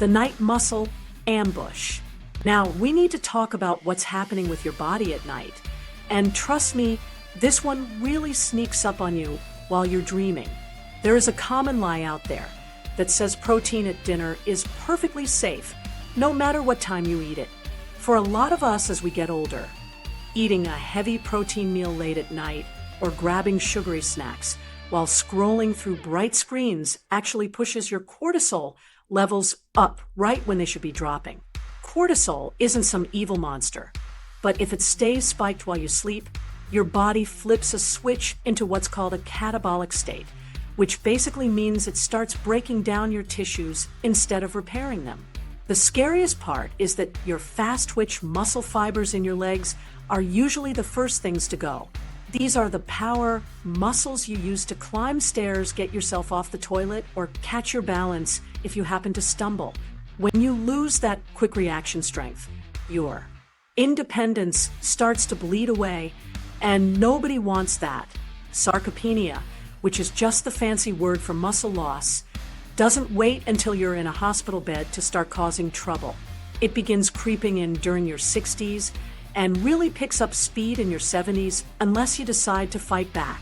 the night muscle ambush. Now, we need to talk about what's happening with your body at night. And trust me, this one really sneaks up on you while you're dreaming. There is a common lie out there that says protein at dinner is perfectly safe, no matter what time you eat it. For a lot of us as we get older, eating a heavy protein meal late at night or grabbing sugary snacks while scrolling through bright screens actually pushes your cortisol levels up right when they should be dropping. Cortisol isn't some evil monster, but if it stays spiked while you sleep, your body flips a switch into what's called a catabolic state, which basically means it starts breaking down your tissues instead of repairing them. The scariest part is that your fast-twitch muscle fibers in your legs are usually the first things to go. These are the power muscles you use to climb stairs, get yourself off the toilet, or catch your balance if you happen to stumble. When you lose that quick reaction strength, your independence starts to bleed away, and nobody wants that. Sarcopenia, which is just the fancy word for muscle loss, doesn't wait until you're in a hospital bed to start causing trouble. It begins creeping in during your 60s and really picks up speed in your 70s unless you decide to fight back.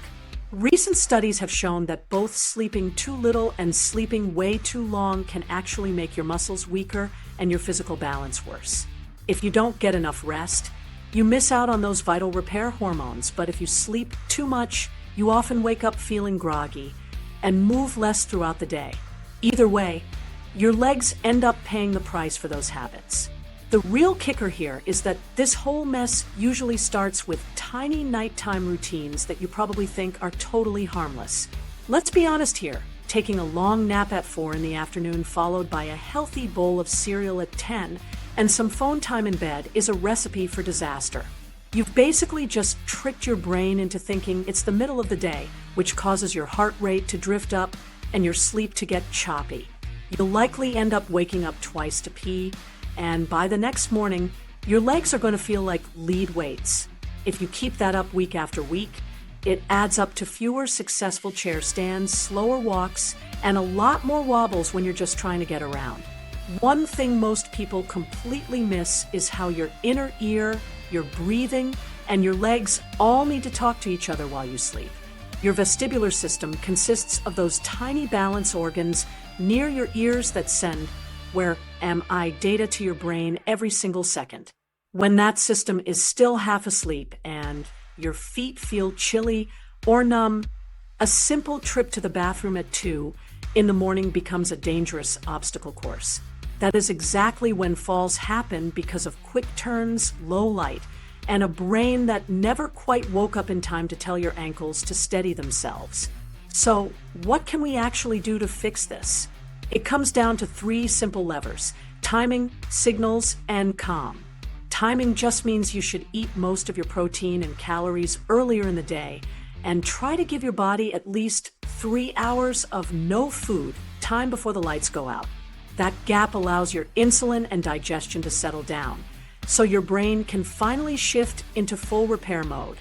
Recent studies have shown that both sleeping too little and sleeping way too long can actually make your muscles weaker and your physical balance worse. If you don't get enough rest, you miss out on those vital repair hormones, but if you sleep too much, you often wake up feeling groggy and move less throughout the day. Either way, your legs end up paying the price for those habits. The real kicker here is that this whole mess usually starts with tiny nighttime routines that you probably think are totally harmless. Let's be honest here, taking a long nap at 4 in the afternoon followed by a healthy bowl of cereal at 10 and some phone time in bed is a recipe for disaster. You've basically just tricked your brain into thinking it's the middle of the day, which causes your heart rate to drift up and your sleep to get choppy. You'll likely end up waking up twice to pee, and by the next morning, your legs are going to feel like lead weights. If you keep that up week after week, it adds up to fewer successful chair stands, slower walks, and a lot more wobbles when you're just trying to get around. One thing most people completely miss is how your inner ear, your breathing, and your legs all need to talk to each other while you sleep. Your vestibular system consists of those tiny balance organs near your ears that send "where am I" data to your brain every single second. When that system is still half asleep and your feet feel chilly or numb, a simple trip to the bathroom at 2 in the morning becomes a dangerous obstacle course. That is exactly when falls happen because of quick turns, low light, and a brain that never quite woke up in time to tell your ankles to steady themselves. So, what can we actually do to fix this? It comes down to 3 simple levers: timing, signals, and calm. Timing just means you should eat most of your protein and calories earlier in the day, and try to give your body at least 3 hours of no food time before the lights go out. That gap allows your insulin and digestion to settle down, so your brain can finally shift into full repair mode.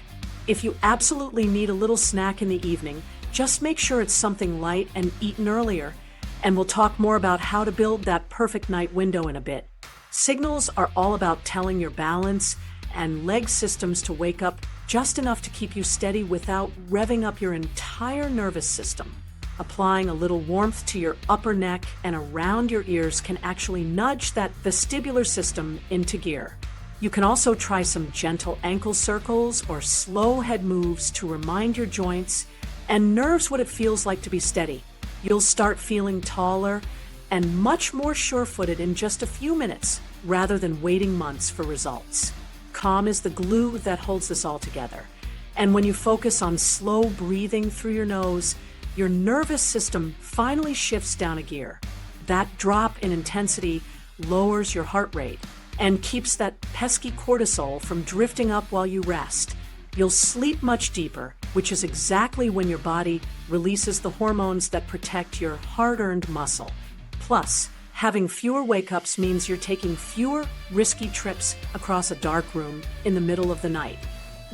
If you absolutely need a little snack in the evening, just make sure it's something light and eaten earlier, and we'll talk more about how to build that perfect night window in a bit. Signals are all about telling your balance and leg systems to wake up just enough to keep you steady without revving up your entire nervous system. Applying a little warmth to your upper neck and around your ears can actually nudge that vestibular system into gear. You can also try some gentle ankle circles or slow head moves to remind your joints and nerves what it feels like to be steady. You'll start feeling taller and much more sure-footed in just a few minutes rather than waiting months for results. Calm is the glue that holds this all together. And when you focus on slow breathing through your nose, your nervous system finally shifts down a gear. That drop in intensity lowers your heart rate and keeps that pesky cortisol from drifting up while you rest. You'll sleep much deeper, which is exactly when your body releases the hormones that protect your hard-earned muscle. Plus, having fewer wake-ups means you're taking fewer risky trips across a dark room in the middle of the night.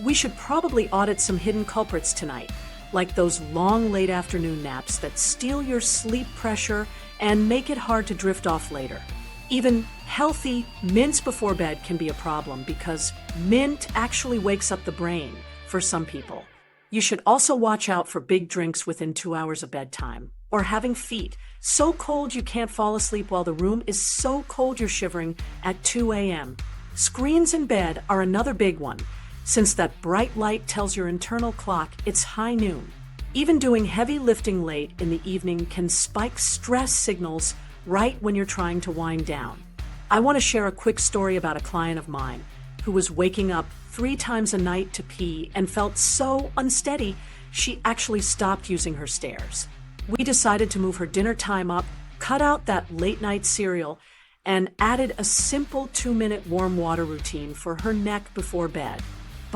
We should probably audit some hidden culprits tonight, like those long late afternoon naps that steal your sleep pressure and make it hard to drift off later. Even healthy mints before bed can be a problem because mint actually wakes up the brain for some people. You should also watch out for big drinks within 2 hours of bedtime, or having feet so cold you can't fall asleep while the room is so cold you're shivering at 2 a.m. Screens in bed are another big one, since that bright light tells your internal clock it's high noon. Even doing heavy lifting late in the evening can spike stress signals right when you're trying to wind down. I want to share a quick story about a client of mine who was waking up 3 times a night to pee and felt so unsteady she actually stopped using her stairs. We decided to move her dinner time up, cut out that late night cereal, and added a simple 2-minute warm water routine for her neck before bed.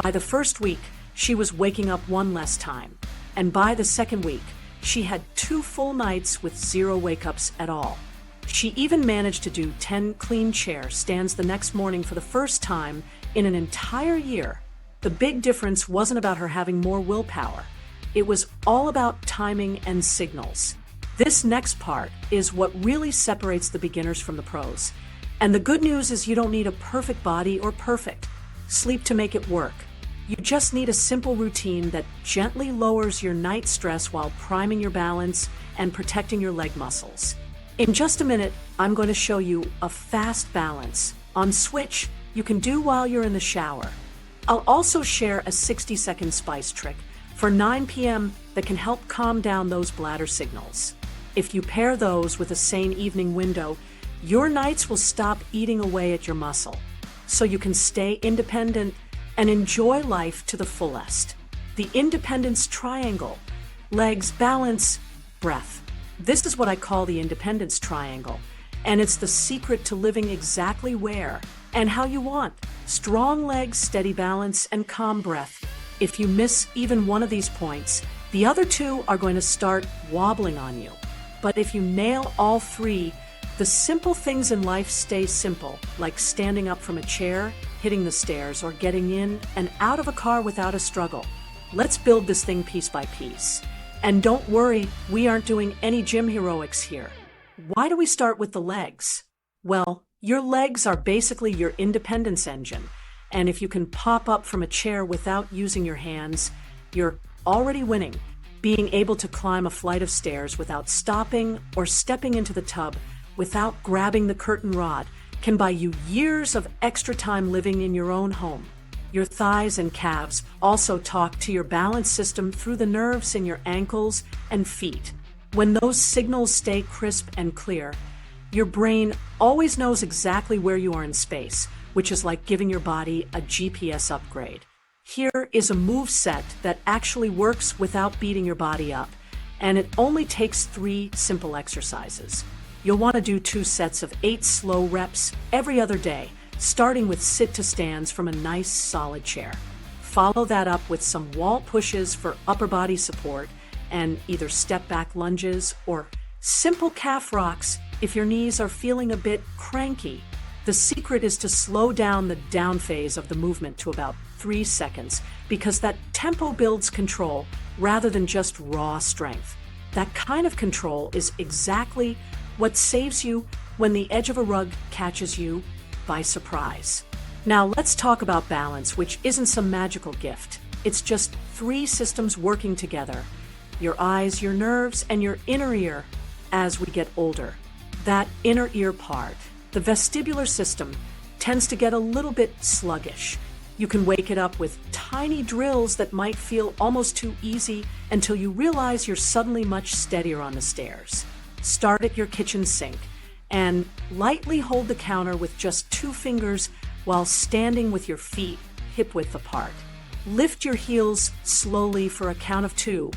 By the first week, she was waking up 1 less time, and by the second week, she had 2 full nights with 0 wake-ups at all. She even managed to do 10 clean chair stands the next morning for the first time in an entire year. The big difference wasn't about her having more willpower. It was all about timing and signals. This next part is what really separates the beginners from the pros. And the good news is you don't need a perfect body or perfect sleep to make it work. You just need a simple routine that gently lowers your night stress while priming your balance and protecting your leg muscles. In just a minute, I'm going to show you a fast balance on switch you can do while you're in the shower. I'll also share a 60-second spice trick for 9 p.m. that can help calm down those bladder signals. If you pair those with a sane evening window, your nights will stop eating away at your muscle, so you can stay independent and enjoy life to the fullest. The Independence Triangle: legs, balance, breath. This is what I call the Independence Triangle, and it's the secret to living exactly where and how you want. Strong legs, steady balance, and calm breath. If you miss even one of these points, the other 2 are going to start wobbling on you. But if you nail all 3, the simple things in life stay simple, like standing up from a chair, hitting the stairs, or getting in and out of a car without a struggle. Let's build this thing piece by piece. And don't worry, we aren't doing any gym heroics here. Why do we start with the legs? Well, your legs are basically your independence engine. And if you can pop up from a chair without using your hands, you're already winning. Being able to climb a flight of stairs without stopping or stepping into the tub without grabbing the curtain rod can buy you years of extra time living in your own home. Your thighs and calves also talk to your balance system through the nerves in your ankles and feet. When those signals stay crisp and clear, your brain always knows exactly where you are in space, which is like giving your body a GPS upgrade. Here is a move set that actually works without beating your body up, and it only takes 3 simple exercises. You'll want to do 2 sets of 8 slow reps every other day, starting with sit to stands from a nice solid chair. Follow that up with some wall pushes for upper body support and either step back lunges or simple calf rocks if your knees are feeling a bit cranky. The secret is to slow down the down phase of the movement to about 3 seconds because that tempo builds control rather than just raw strength. That kind of control is exactly what saves you when the edge of a rug catches you by surprise. Now let's talk about balance, which isn't some magical gift. It's just 3 systems working together: your eyes, your nerves, and your inner ear as we get older. That inner ear part, the vestibular system, tends to get a little bit sluggish. You can wake it up with tiny drills that might feel almost too easy until you realize you're suddenly much steadier on the stairs. Start at your kitchen sink and lightly hold the counter with just 2 fingers while standing with your feet hip-width apart. Lift your heels slowly for a count of 2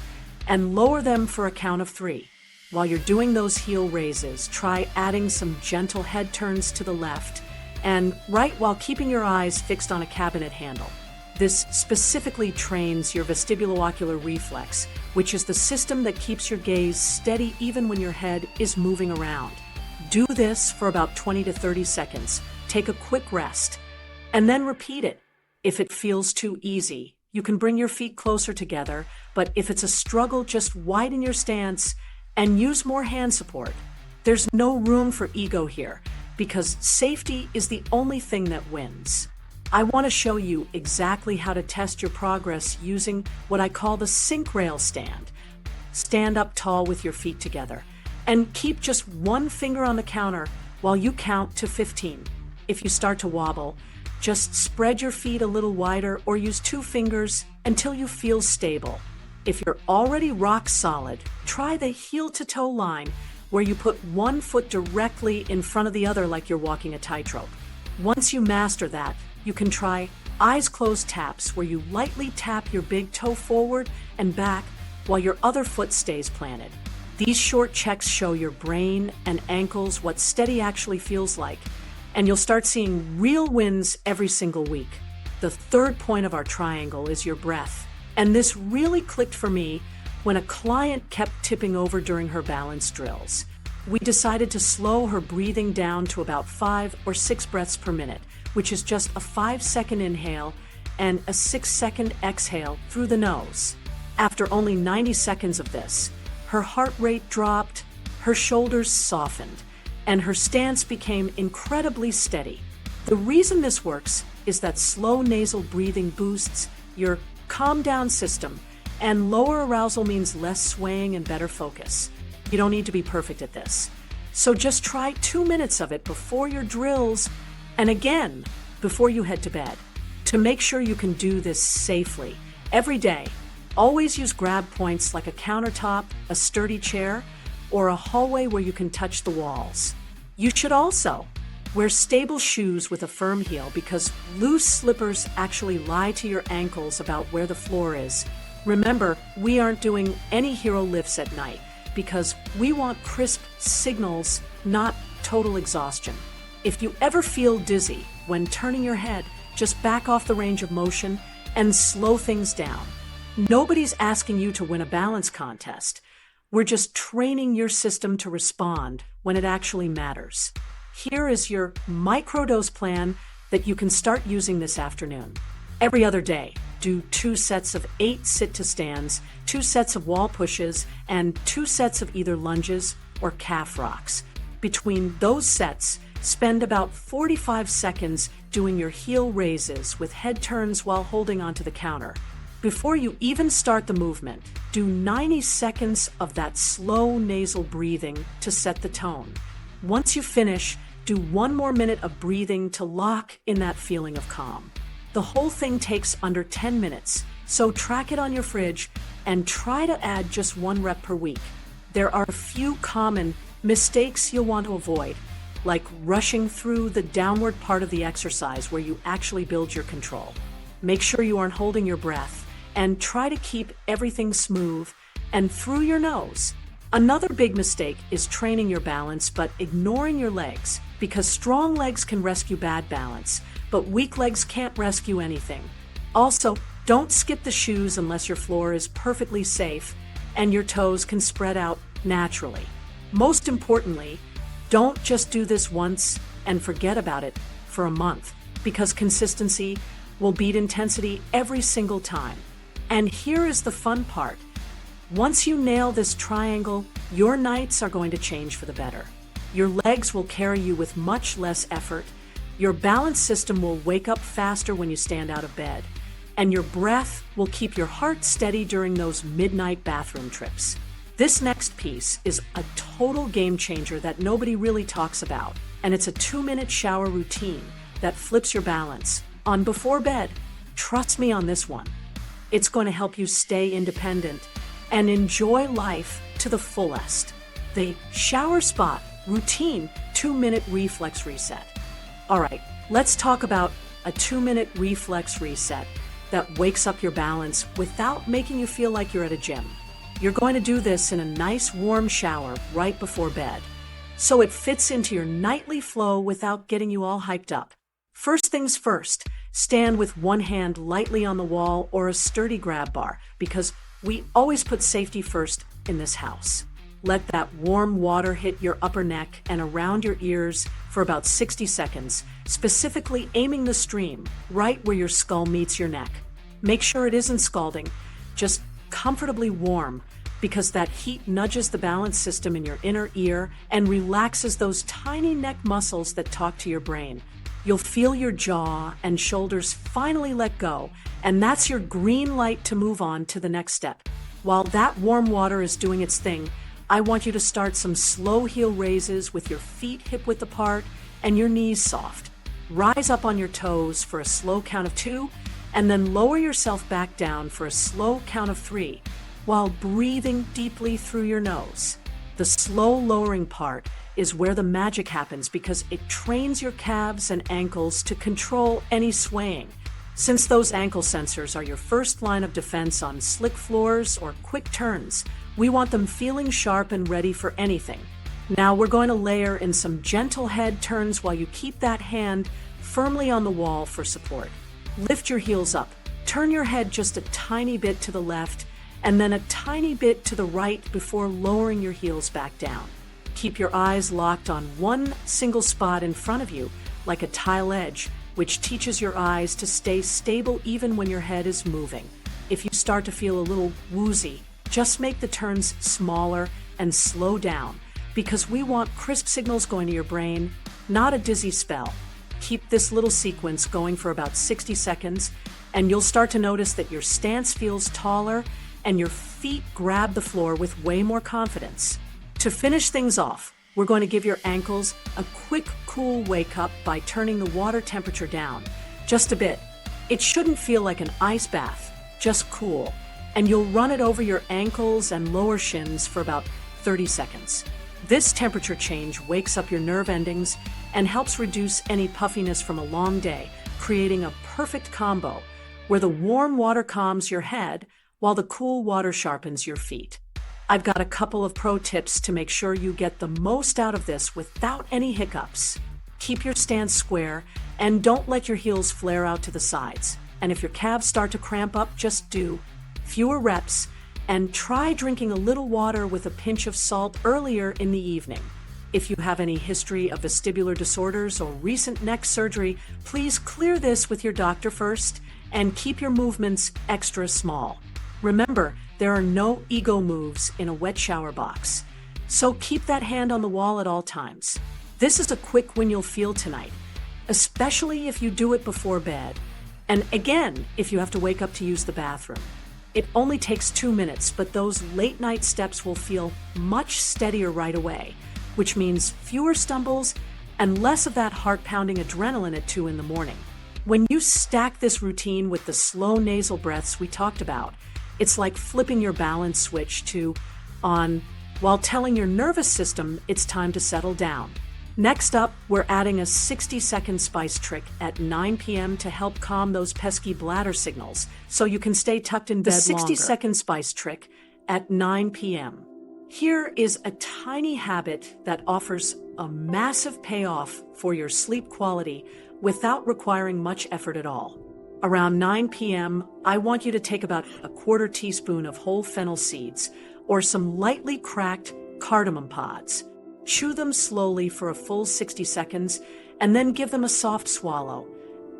and lower them for a count of 3. While you're doing those heel raises, try adding some gentle head turns to the left and right while keeping your eyes fixed on a cabinet handle. This specifically trains your vestibulo-ocular reflex, which is the system that keeps your gaze steady even when your head is moving around. Do this for about 20 to 30 seconds. Take a quick rest, and then repeat it. If it feels too easy, you can bring your feet closer together, but if it's a struggle, just widen your stance and use more hand support. There's no room for ego here, because safety is the only thing that wins. I want to show you exactly how to test your progress using what I call the sink rail stand. Stand up tall with your feet together, and keep just one finger on the counter while you count to 15. If you start to wobble, just spread your feet a little wider or use 2 fingers until you feel stable. If you're already rock solid, try the heel-to-toe line where you put one foot directly in front of the other like you're walking a tightrope. Once you master that, you can try eyes closed taps where you lightly tap your big toe forward and back while your other foot stays planted. These short checks show your brain and ankles what steady actually feels like, and you'll start seeing real wins every single week. The third point of our triangle is your breath, and this really clicked for me when a client kept tipping over during her balance drills. We decided to slow her breathing down to about 5 or 6 breaths per minute, which is just a 5-second inhale and a 6-second exhale through the nose. After only 90 seconds of this, her heart rate dropped, her shoulders softened, and her stance became incredibly steady. The reason this works is that slow nasal breathing boosts your calm down system, and lower arousal means less swaying and better focus. You don't need to be perfect at this. So just try 2 minutes of it before your drills and again before you head to bed. To make sure you can do this safely every day, always use grab points like a countertop, a sturdy chair, or a hallway where you can touch the walls. You should also wear stable shoes with a firm heel because loose slippers actually lie to your ankles about where the floor is. Remember, we aren't doing any hero lifts at night because we want crisp signals, not total exhaustion. If you ever feel dizzy when turning your head, just back off the range of motion and slow things down. Nobody's asking you to win a balance contest. We're just training your system to respond when it actually matters. Here is your microdose plan that you can start using this afternoon. Every other day, do 2 sets of 8 sit-to-stands, 2 sets of wall pushes, and 2 sets of either lunges or calf rocks. Between those sets, spend about 45 seconds doing your heel raises with head turns while holding onto the counter. Before you even start the movement, do 90 seconds of that slow nasal breathing to set the tone. Once you finish, do 1 more minute of breathing to lock in that feeling of calm. The whole thing takes under 10 minutes, so track it on your fridge and try to add just 1 rep per week. There are a few common mistakes you'll want to avoid, like rushing through the downward part of the exercise where you actually build your control. Make sure you aren't holding your breath and try to keep everything smooth and through your nose. Another big mistake is training your balance but ignoring your legs, because strong legs can rescue bad balance, but weak legs can't rescue anything. Also, don't skip the shoes unless your floor is perfectly safe and your toes can spread out naturally. Most importantly, don't just do this once and forget about it for a month, because consistency will beat intensity every single time. And here is the fun part. Once you nail this triangle, your nights are going to change for the better. Your legs will carry you with much less effort. Your balance system will wake up faster when you stand out of bed. And your breath will keep your heart steady during those midnight bathroom trips. This next piece is a total game changer that nobody really talks about. And it's a 2-minute shower routine that flips your balance on before bed. Trust me on this one. It's going to help you stay independent and enjoy life to the fullest. The shower spot routine 2-minute reflex reset. All right, let's talk about a 2-minute reflex reset that wakes up your balance without making you feel like you're at a gym. You're going to do this in a nice warm shower right before bed, so it fits into your nightly flow without getting you all hyped up. First things first, stand with one hand lightly on the wall or a sturdy grab bar, because we always put safety first in this house. Let that warm water hit your upper neck and around your ears for about 60 seconds, specifically aiming the stream right where your skull meets your neck. Make sure it isn't scalding, just comfortably warm, because that heat nudges the balance system in your inner ear and relaxes those tiny neck muscles that talk to your brain. You'll feel your jaw and shoulders finally let go, and that's your green light to move on to the next step. While that warm water is doing its thing, I want you to start some slow heel raises with your feet hip-width apart and your knees soft. Rise up on your toes for a slow count of 2, and then lower yourself back down for a slow count of 3, while breathing deeply through your nose. The slow lowering part is where the magic happens because it trains your calves and ankles to control any swaying. Since those ankle sensors are your first line of defense on slick floors or quick turns, we want them feeling sharp and ready for anything. Now we're going to layer in some gentle head turns while you keep that hand firmly on the wall for support. Lift your heels up, turn your head just a tiny bit to the left, and then a tiny bit to the right before lowering your heels back down. Keep your eyes locked on one single spot in front of you, like a tile edge, which teaches your eyes to stay stable even when your head is moving. If you start to feel a little woozy, just make the turns smaller and slow down, because we want crisp signals going to your brain, not a dizzy spell. Keep this little sequence going for about 60 seconds, and you'll start to notice that your stance feels taller and your feet grab the floor with way more confidence. To finish things off, we're going to give your ankles a quick, cool wake-up by turning the water temperature down just a bit. It shouldn't feel like an ice bath, just cool. And you'll run it over your ankles and lower shins for about 30 seconds. This temperature change wakes up your nerve endings and helps reduce any puffiness from a long day, creating a perfect combo where the warm water calms your head while the cool water sharpens your feet. I've got a couple of pro tips to make sure you get the most out of this without any hiccups. Keep your stance square and don't let your heels flare out to the sides. And if your calves start to cramp up, just do fewer reps and try drinking a little water with a pinch of salt earlier in the evening. If you have any history of vestibular disorders or recent neck surgery, please clear this with your doctor first and keep your movements extra small. Remember, there are no ego moves in a wet shower box, so keep that hand on the wall at all times. This is a quick win you'll feel tonight, especially if you do it before bed, and again, if you have to wake up to use the bathroom. It only takes 2 minutes, but those late night steps will feel much steadier right away, which means fewer stumbles and less of that heart-pounding adrenaline at 2 in the morning. When you stack this routine with the slow nasal breaths we talked about, it's like flipping your balance switch to on while telling your nervous system it's time to settle down. Next up, we're adding a 60-second spice trick at 9 p.m. to help calm those pesky bladder signals so you can stay tucked in bed longer. The 60-second spice trick at 9 p.m. Here is a tiny habit that offers a massive payoff for your sleep quality without requiring much effort at all. Around 9 p.m., I want you to take about a quarter teaspoon of whole fennel seeds or some lightly cracked cardamom pods. Chew them slowly for a full 60 seconds and then give them a soft swallow.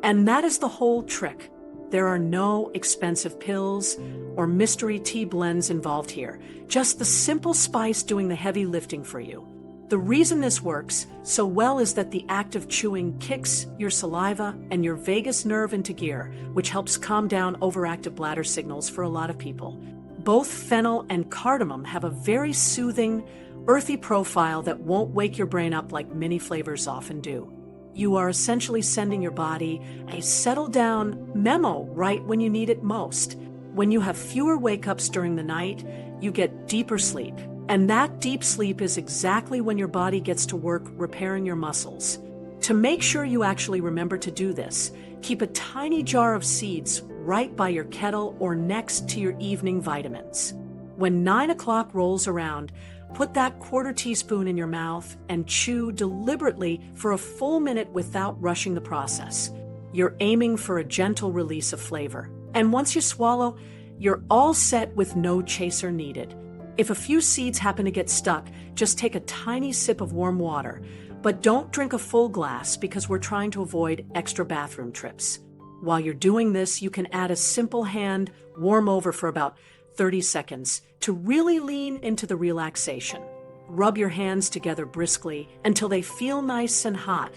And that is the whole trick. There are no expensive pills or mystery tea blends involved here, just the simple spice doing the heavy lifting for you. The reason this works so well is that the act of chewing kicks your saliva and your vagus nerve into gear, which helps calm down overactive bladder signals for a lot of people. Both fennel and cardamom have a very soothing, earthy profile that won't wake your brain up like many flavors often do. You are essentially sending your body a settle down memo right when you need it most. When you have fewer wake-ups during the night, you get deeper sleep. And that deep sleep is exactly when your body gets to work repairing your muscles. To make sure you actually remember to do this, keep a tiny jar of seeds right by your kettle or next to your evening vitamins. When 9 o'clock rolls around, put that quarter teaspoon in your mouth and chew deliberately for a full minute without rushing the process. You're aiming for a gentle release of flavor. And once you swallow, you're all set with no chaser needed. If a few seeds happen to get stuck, just take a tiny sip of warm water, but don't drink a full glass because we're trying to avoid extra bathroom trips. While you're doing this, you can add a simple hand warm over for about 30 seconds to really lean into the relaxation. Rub your hands together briskly until they feel nice and hot.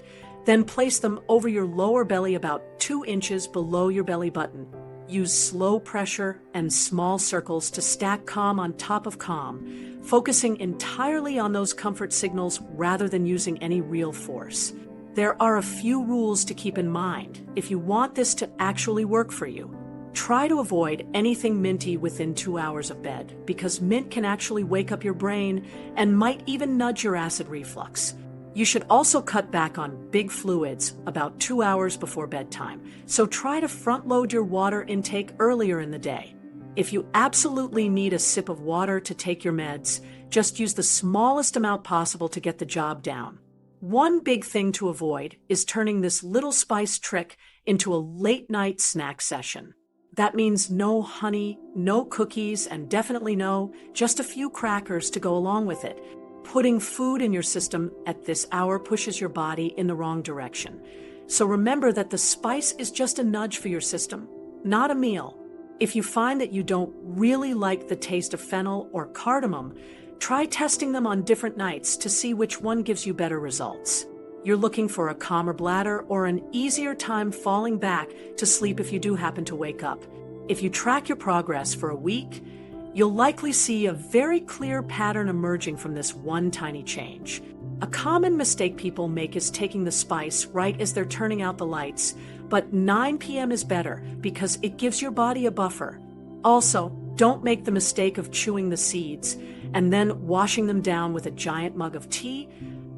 Then place them over your lower belly about 2 inches below your belly button. Use slow pressure and small circles to stack calm on top of calm, focusing entirely on those comfort signals rather than using any real force. There are a few rules to keep in mind if you want this to actually work for you. Try to avoid anything minty within 2 hours of bed, because mint can actually wake up your brain and might even nudge your acid reflux. You should also cut back on big fluids about 2 hours before bedtime, so try to front-load your water intake earlier in the day. If you absolutely need a sip of water to take your meds, just use the smallest amount possible to get the job down. One big thing to avoid is turning this little spice trick into a late-night snack session. That means no honey, no cookies, and definitely just a few crackers to go along with it. Putting food in your system at this hour pushes your body in the wrong direction. So remember that the spice is just a nudge for your system, not a meal. If you find that you don't really like the taste of fennel or cardamom, try testing them on different nights to see which one gives you better results. You're looking for a calmer bladder or an easier time falling back to sleep if you do happen to wake up. If you track your progress for a week, you'll likely see a very clear pattern emerging from this one tiny change. A common mistake people make is taking the spice right as they're turning out the lights, but 9 p.m. is better because it gives your body a buffer. Also, don't make the mistake of chewing the seeds and then washing them down with a giant mug of tea,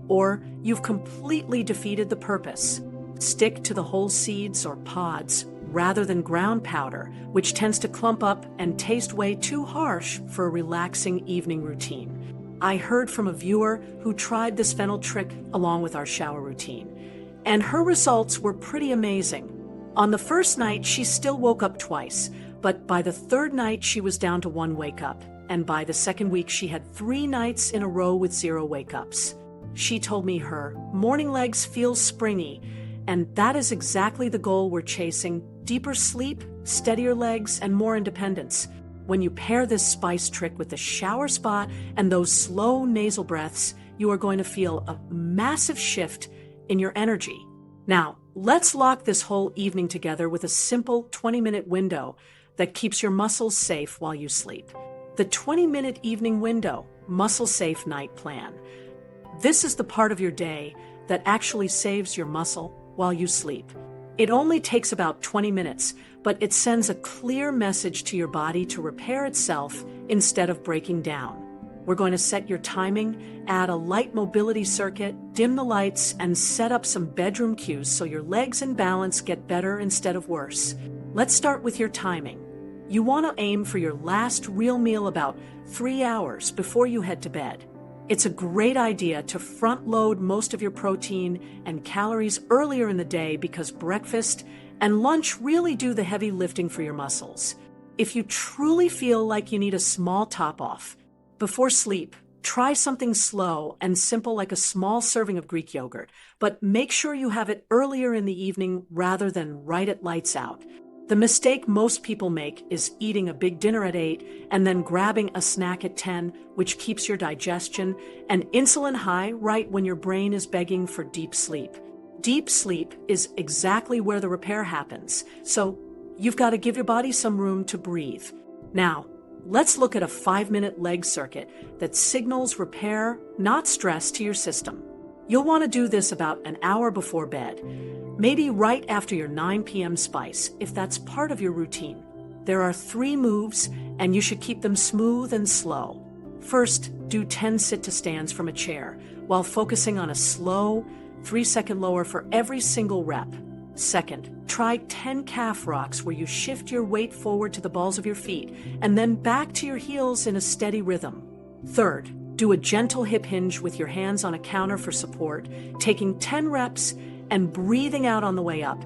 or you've completely defeated the purpose. Stick to the whole seeds or pods rather than ground powder, which tends to clump up and taste way too harsh for a relaxing evening routine. I heard from a viewer who tried this fennel trick along with our shower routine, and her results were pretty amazing. On the first night, she still woke up twice, but by the third night, she was down to 1 wake-up, and by the second week, she had 3 nights in a row with 0 wake-ups. She told me her morning legs feel springy, and that is exactly the goal we're chasing: deeper sleep, steadier legs, and more independence. When you pair this spice trick with the shower spot and those slow nasal breaths, you are going to feel a massive shift in your energy. Now, let's lock this whole evening together with a simple 20-minute window that keeps your muscles safe while you sleep. The 20-minute evening window, muscle-safe night plan. This is the part of your day that actually saves your muscle while you sleep. It only takes about 20 minutes, but it sends a clear message to your body to repair itself instead of breaking down. We're going to set your timing, add a light mobility circuit, dim the lights, and set up some bedroom cues so your legs and balance get better instead of worse. Let's start with your timing. You want to aim for your last real meal about 3 hours before you head to bed. It's a great idea to front-load most of your protein and calories earlier in the day because breakfast and lunch really do the heavy lifting for your muscles. If you truly feel like you need a small top-off, before sleep, try something slow and simple like a small serving of Greek yogurt, but make sure you have it earlier in the evening rather than right at lights out. The mistake most people make is eating a big dinner at 8 and then grabbing a snack at 10, which keeps your digestion and insulin high right when your brain is begging for deep sleep. Deep sleep is exactly where the repair happens, so you've got to give your body some room to breathe. Now, let's look at a 5-minute leg circuit that signals repair, not stress, to your system. You'll want to do this about an hour before bed, maybe right after your 9 p.m. spice, if that's part of your routine. There are 3 moves, and you should keep them smooth and slow. First, do 10 sit-to-stands from a chair, while focusing on a slow, 3-second lower for every single rep. Second, try 10 calf rocks where you shift your weight forward to the balls of your feet, and then back to your heels in a steady rhythm. Third, do a gentle hip hinge with your hands on a counter for support, taking 10 reps and breathing out on the way up.